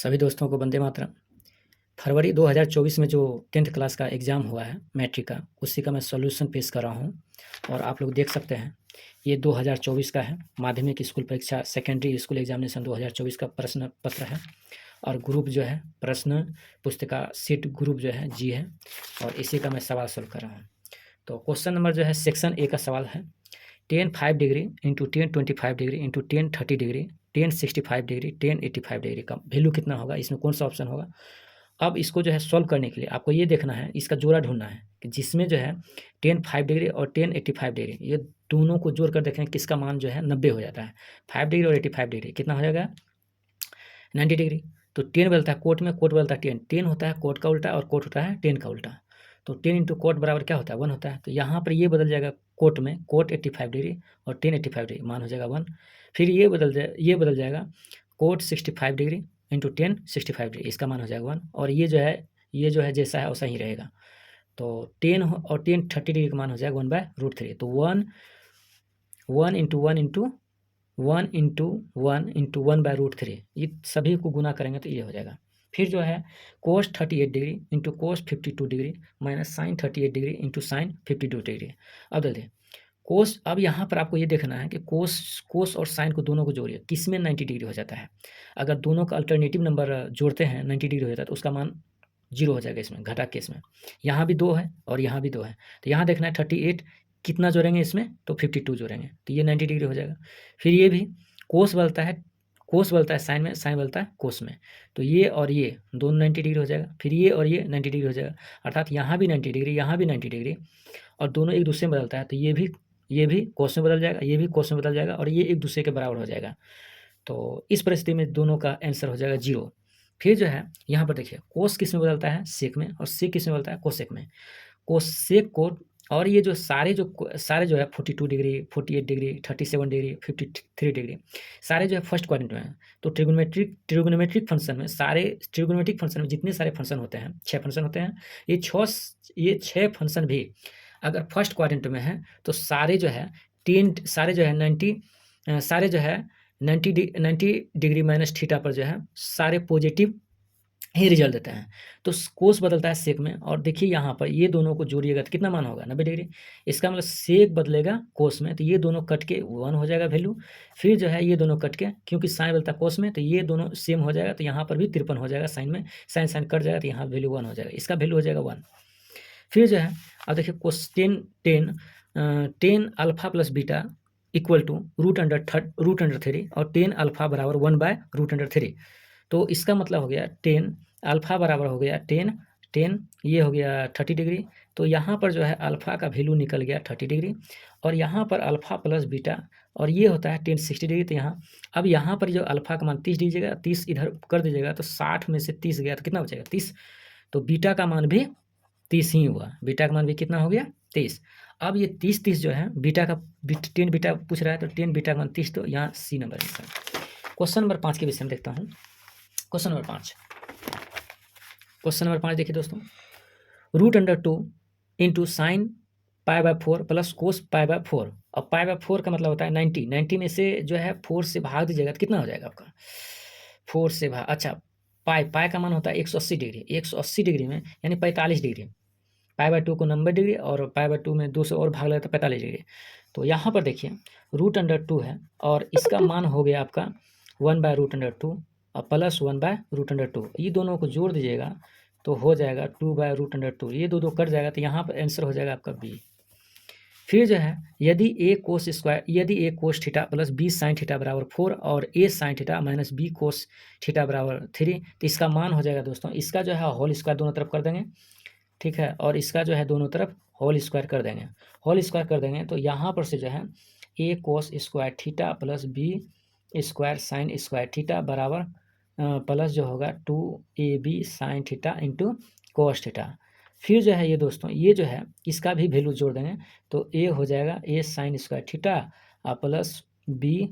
सभी दोस्तों को वंदे मातरम। फरवरी 2024 में जो 10th क्लास का एग्ज़ाम हुआ है मैट्रिक का, उसी का मैं सॉल्यूशन पेश कर रहा हूँ और आप लोग देख सकते हैं ये 2024 का है। माध्यमिक स्कूल परीक्षा सेकेंडरी स्कूल एग्जामिनेशन 2024 का प्रश्न पत्र है और ग्रुप जो है प्रश्न पुस्तिका सीट ग्रुप जो है जी है और इसी का मैं सवाल सोल्व कर रहा हूँ। तो क्वेश्चन नंबर जो है सेक्शन ए का सवाल है 10 5 degree into 10 25 degree into 10 30 degree 10 65 degree 10 85 degree का वैल्यू कितना होगा, इसमें कौन सा ऑप्शन होगा। अब इसको जो है सॉल्व करने के लिए आपको ये देखना है, इसका जोड़ा ढूंढना है कि जिसमें जो है 10 5 डिग्री और 10 85 डिग्री ये दोनों को जोड़ कर देखें किसका मान जो है 90 हो जाता है। 5 डिग्री और 85 डिग्री कितना हो जाएगा 90 डिग्री। तो 10 बदलता है कोट में, कोट बदलता है 10, 10 होता है कोट का उल्टा और कोट होता है 10 का उल्टा। तो 10 इंटू कोट बराबर क्या होता है 1 होता है। तो यहाँ पर ये बदल जाएगा कोट में, कोट 85 डिग्री और 10 85 डिग्री मान हो जाएगा 1। फिर ये बदल जाएगा कोट 65 डिग्री इंटू 10 65 डिग्री, इसका मान हो जाएगा 1। और ये जो है जैसा है वैसा ही रहेगा। तो 10 और 10 30 डिग्री का मान हो जाएगा 1/√3। तो 1 इंटू 1 इंटू 1 इंटू 1 इंटू 1/√3, ये सभी को गुना करेंगे तो ये हो जाएगा। फिर जो है cos 38 degree into cos 52 degree minus sine 38 degree into sine 52 degree. अब देखिए कोस, अब यहाँ पर आपको ये देखना है कि कोस और साइन को दोनों को जोड़िए, किस में 90 डिग्री हो जाता है। अगर दोनों का अल्टरनेटिव नंबर जोड़ते हैं 90 डिग्री हो जाता है तो उसका मान 0 हो जाएगा इसमें, घटा केस में। यहाँ भी 2 है और यहाँ भी 2 है, तो यहाँ देखना है 38 कितना जोड़ेंगे इसमें तो 52 जोड़ेंगे तो ये 90 डिग्री हो जाएगा। फिर ये भी कोस बदलता है साइन में, साइन बदलता है कोस में, तो ये और ये दोनों 90 डिग्री हो जाएगा। फिर ये और ये 90 डिग्री हो जाएगा, अर्थात यहाँ भी 90 डिग्री, यहाँ भी 90 डिग्री और दोनों एक दूसरे में बदलता है। तो ये भी कोस में बदल जाएगा, ये भी कोस में बदल जाएगा और ये एक दूसरे के बराबर हो जाएगा। तो इस परिस्थिति में दोनों का आंसर हो जाएगा 0। फिर जो है यहाँ पर देखिए कोस किस में बदलता है सेक में और सेक किस में बदलता है कोसेक में। कोसेक को और ये जो सारे जो है 42 डिग्री 48 डिग्री 37 डिग्री 53 डिग्री सारे जो है फर्स्ट क्वाड्रेंट में है। तो ट्रिगोनोमेट्रिक फंक्शन में जितने सारे फंक्शन होते हैं 6 फंक्शन होते हैं, ये 6 फंक्शन भी अगर फर्स्ट क्वाड्रेंट में है तो सारे जो है 90 डिग्री माइनस थीटा पर जो है सारे पॉजिटिव ही रिजल्ट देते हैं। तो कोस बदलता है सेक में और देखिए यहाँ पर ये दोनों को जोड़िएगा तो कितना मान होगा 90 डिग्री। इसका मतलब सेक बदलेगा कोस में तो ये दोनों कट के 1 हो जाएगा वैल्यू। फिर जो है ये दोनों कट के, क्योंकि साइन बदलता है कोस में तो ये दोनों सेम हो जाएगा, तो यहाँ पर भी 53 हो जाएगा साइन में, साइन कट जाएगा तो यहाँ वैल्यू 1 हो जाएगा, इसका वैल्यू हो जाएगा 1। फिर जो है अब देखिए question 10 alpha plus beta equal to √3 और 10 अल्फा बराबर 1/√3। तो इसका मतलब हो गया 10 अल्फा बराबर हो गया 10 ये हो गया 30 डिग्री। तो यहाँ पर जो है अल्फा का वैल्यू निकल गया 30 डिग्री और यहाँ पर अल्फा प्लस बीटा और ये होता है 10 60 डिग्री। तो अब यहाँ पर जो अल्फा का मान 30 दीजिएगा, 30 इधर कर दीजिएगा तो 60 में से 30 गया तो कितना बचेगा 30। तो बीटा का मान भी 30 ही हुआ, बीटा का मान भी कितना हो गया 30। अब ये 30 जो है बीटा का 10 बीटा पूछ रहा है तो 10 बीटा का मान 30, तो यहाँ C number answer. Question number 5 के विषय में देखता हूँ। क्वेश्चन नंबर 5 देखिए दोस्तों, √2 इंटू साइन π/4 प्लस कोस π/4। अब π/4 का मतलब होता है 90 में से जो है 4 से भाग दीजिएगा तो कितना हो जाएगा आपका 4 से भाग, अच्छा पाई का मान होता है 180 डिग्री, 180 डिग्री में यानी 45 डिग्री। π/2 को 90 डिग्री और π/2 में 2 से और भाग लगे तो 45 डिग्री। तो यहाँ पर देखिए √2 है और इसका मान हो गया आपका 1/√2 और प्लस 1/√2, ये दोनों को जोड़ दीजिएगा तो हो जाएगा 2/√2। ये दो कट जाएगा तो यहाँ पर आंसर हो जाएगा आपका बी। फिर जो है यदि A cos theta plus B sine theta बराबर 4 और A sine theta minus B cos theta बराबर 3, तो इसका मान हो जाएगा दोस्तों, इसका जो है होल स्क्वायर दोनों तरफ कर देंगे, ठीक है, और इसका जो है दोनों तरफ होल स्क्वायर कर देंगे। तो यहाँ पर से जो है A cos square theta plus B square sine square theta बराबर प्लस जो होगा 2ab sine theta into cos theta. फिर जो है ये दोस्तों ये जो है इसका भी वैल्यू जोड़ देंगे तो ए हो जाएगा A sine square theta plus B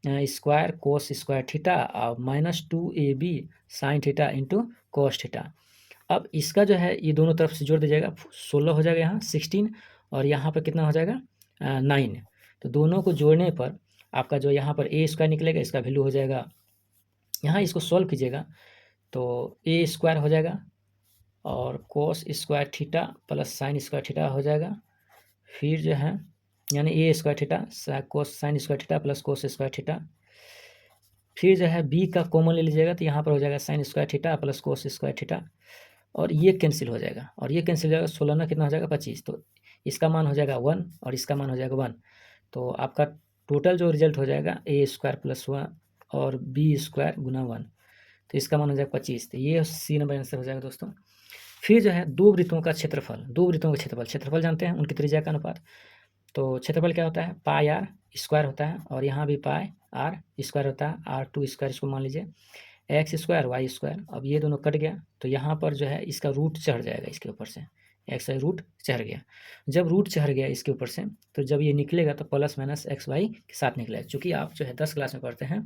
square cos square theta minus 2ab sine theta into cos theta. अब इसका जो है ये दोनों तरफ से जोड़ दीजिएगा 16 हो जाएगा, यहाँ 16 और यहाँ पर कितना हो जाएगा 9। तो दोनों को जोड़ने पर आपका जो यहाँ पर ए स्क्वायर निकलेगा, इसका वैल्यू हो जाएगा, यहाँ इसको सॉल्व कीजिएगा तो ए स्क्वायर हो जाएगा और cos square theta plus sine square theta हो जाएगा। फिर जो है यानी A square theta cos sine square theta plus cos square theta. फिर जो है बी का कॉमन ले लीजिएगा तो यहाँ पर हो जाएगा sign square theta plus cos square theta और ये कैंसिल हो जाएगा और ये कैंसिल हो जाएगा। 16 ना कितना हो जाएगा 25। तो इसका मान हो जाएगा 1 और इसका मान हो जाएगा 1। तो आपका टोटल जो रिजल्ट हो जाएगा ए स्क्वायर प्लस 1 और बी स्क्वायर गुना 1, तो इसका मान हो जाएगा 25। तो ये सी नंबर आंसर हो जाएगा दोस्तों। फिर जो है दो वृत्तों का क्षेत्रफल, दो वृत्तों का क्षेत्रफल जानते हैं, उनकी त्रिज्या का अनुपात। तो क्षेत्रफल क्या होता है, पाई आर स्क्वायर होता है और यहाँ भी पाई आर स्क्वायर होता है, R2 स्क्वायर इसको मान लीजिए, एक्स स्क्वायर वाई स्क्वायर। अब ये दोनों कट गया तो यहाँ पर जो है इसका रूट चढ़ जाएगा इसके ऊपर से, एक्स वाई रूट चढ़ गया। जब रूट चढ़ गया इसके ऊपर से तो जब ये निकलेगा तो प्लस माइनस एक्स वाई के साथ निकलेगा। चूँकि आप जो है 10 क्लास में पढ़ते हैं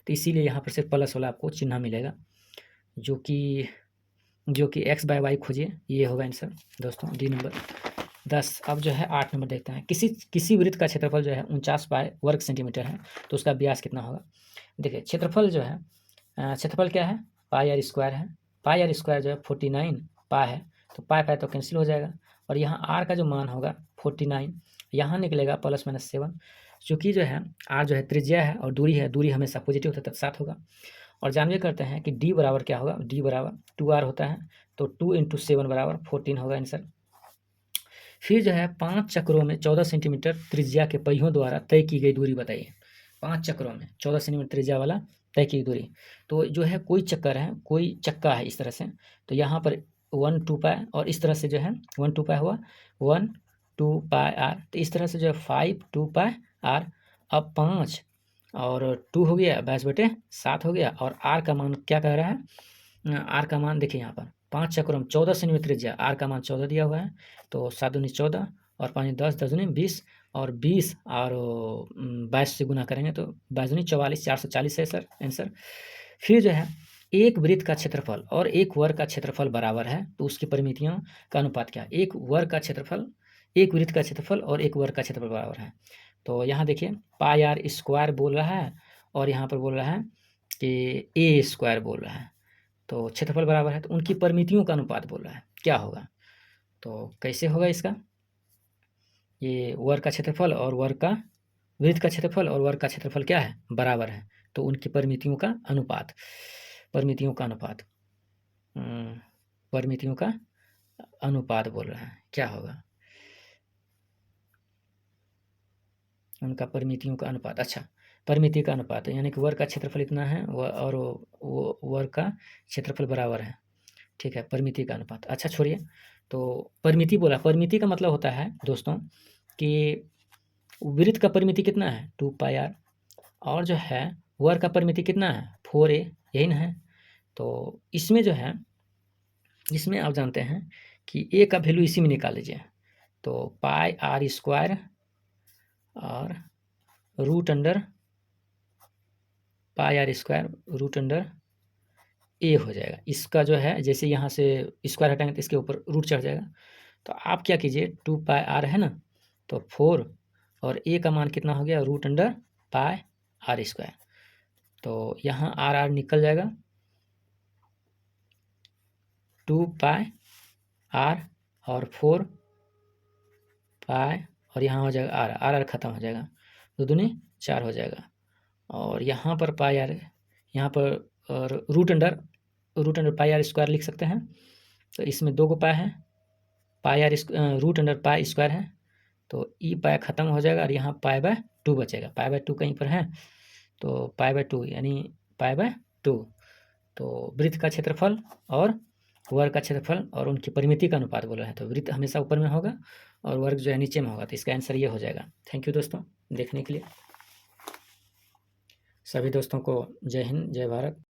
तो इसीलिए यहाँ पर सिर्फ प्लस वाला आपको चिन्ह मिलेगा, जो कि एक्स बाय वाई खोजिए, ये होगा आंसर दोस्तों डी नंबर 10। अब जो है 8 नंबर देखते हैं। किसी वृत्त का क्षेत्रफल जो है 49 पाई वर्ग सेंटीमीटर है तो उसका व्यास कितना होगा। देखिए क्षेत्रफल जो है, क्षेत्रफल क्या है, पाई आर स्क्वायर है। पाई आर स्क्वायर जो है 49 पाई है, तो पाई तो कैंसिल हो जाएगा और यहाँ आर का जो मान होगा 49, यहाँ निकलेगा प्लस माइनस 7। चूँकि जो है आर जो है त्रिज्या है और दूरी है, दूरी हमेशा पॉजिटिव होता है तब 7 होगा। और जानवे करते हैं कि डी बराबर क्या होगा, डी बराबर 2r होता है, तो 2 × 7 बराबर 14 होगा आंसर। फिर जो है 5 चक्रों में 14 सेंटीमीटर त्रिज्या के पहियों द्वारा तय की गई दूरी बताइए। 5 चक्रों में 14 सेंटीमीटर त्रिज्या वाला तय की दूरी। तो जो है कोई चक्कर है, कोई चक्का है इस तरह से, तो यहाँ पर 1 2 पाई और इस तरह से जो है 1 2 पाई हुआ 1 2 पाई आर, तो इस तरह से जो है 5 2 पाई आर। अब 5 और 2 हो गया 22/7 हो गया और आर का मान क्या कह रहा है, आर का मान देखिए यहाँ पर 5 चक्रों में 14 सेंटीमीटर त्रिज्या, आर का मान 14 दिया हुआ है, तो 7 दूनी 14 और 5 10 10 दूनी 20 और 20 और 22 से गुना करेंगे तो 22 दूनी 44, 440 है सर आंसर। फिर जो है एक वृत्त का क्षेत्रफल और एक वर्ग का क्षेत्रफल बराबर है तो उसकी परिमितियों का अनुपात क्या है। एक वर्ग का क्षेत्रफल, एक वृत्त का क्षेत्रफल और एक वर्ग का क्षेत्रफल बराबर है। तो यहाँ देखिए पाई आर स्क्वायर बोल रहा है और यहाँ पर बोल रहा है कि ए स्क्वायर बोल रहा है, तो क्षेत्रफल बराबर है तो उनकी परिमितियों का अनुपात बोल रहा है, क्या होगा। तो कैसे होगा इसका, ये वर्ग का क्षेत्रफल और वर्ग का, वृत्त का क्षेत्रफल और वर्ग का क्षेत्रफल क्या है, बराबर है, तो उनकी परिमितियों का अनुपात, परिमितियों का अनुपात, परिमितियों का अनुपात बोल रहा है, क्या होगा उनका परिमितियों का अनुपात। अच्छा, परिमिति का अनुपात यानी कि वर्ग का क्षेत्रफल इतना है और वो वर्ग का क्षेत्रफल बराबर है, ठीक है, परिमिति का अनुपात। अच्छा छोड़िए, तो परिमिति बोला, परिमिति का मतलब होता है दोस्तों कि वृत्त का परिमिति कितना है 2 पाई आर और जो है वर्ग का परिमिति कितना है 4a, यही ना है। तो इसमें जो है, इसमें आप जानते हैं कि a का वैल्यू इसी में निकाल लीजिए, तो पाई आर स्क्वायर और root under pi r square root under A हो जाएगा। इसका जो है जैसे यहाँ से स्क्वायर हटाएंगे तो इसके ऊपर रूट चढ़ जाएगा। तो आप क्या कीजिए 2 पाई आर है ना, तो 4 और ए का मान कितना हो गया root under pi r square, तो यहाँ आर आर निकल जाएगा 2 पाई आर और 4 पाई और यहाँ हो जाएगा आर आर आर खत्म हो जाएगा, 2 दूनी 4 हो जाएगा और यहाँ पर पाई आर, यहाँ पर और root under pi r square लिख सकते हैं। तो इसमें 2 को पाई है, pi r root under pi square है, तो ई पाई खत्म हो जाएगा और यहाँ पाई/2 बचेगा। पाई/2 कहीं पर है तो पाई/2 यानी पाई/2। तो वृत्त का क्षेत्रफल और वर्ग का क्षेत्रफल और उनकी परिमिति का अनुपात बोला है, तो वृत्त हमेशा ऊपर में होगा और वर्ग जो है नीचे में होगा, तो इसका आंसर ये हो जाएगा। थैंक यू दोस्तों देखने के लिए। सभी दोस्तों को जय हिंद, जय भारत।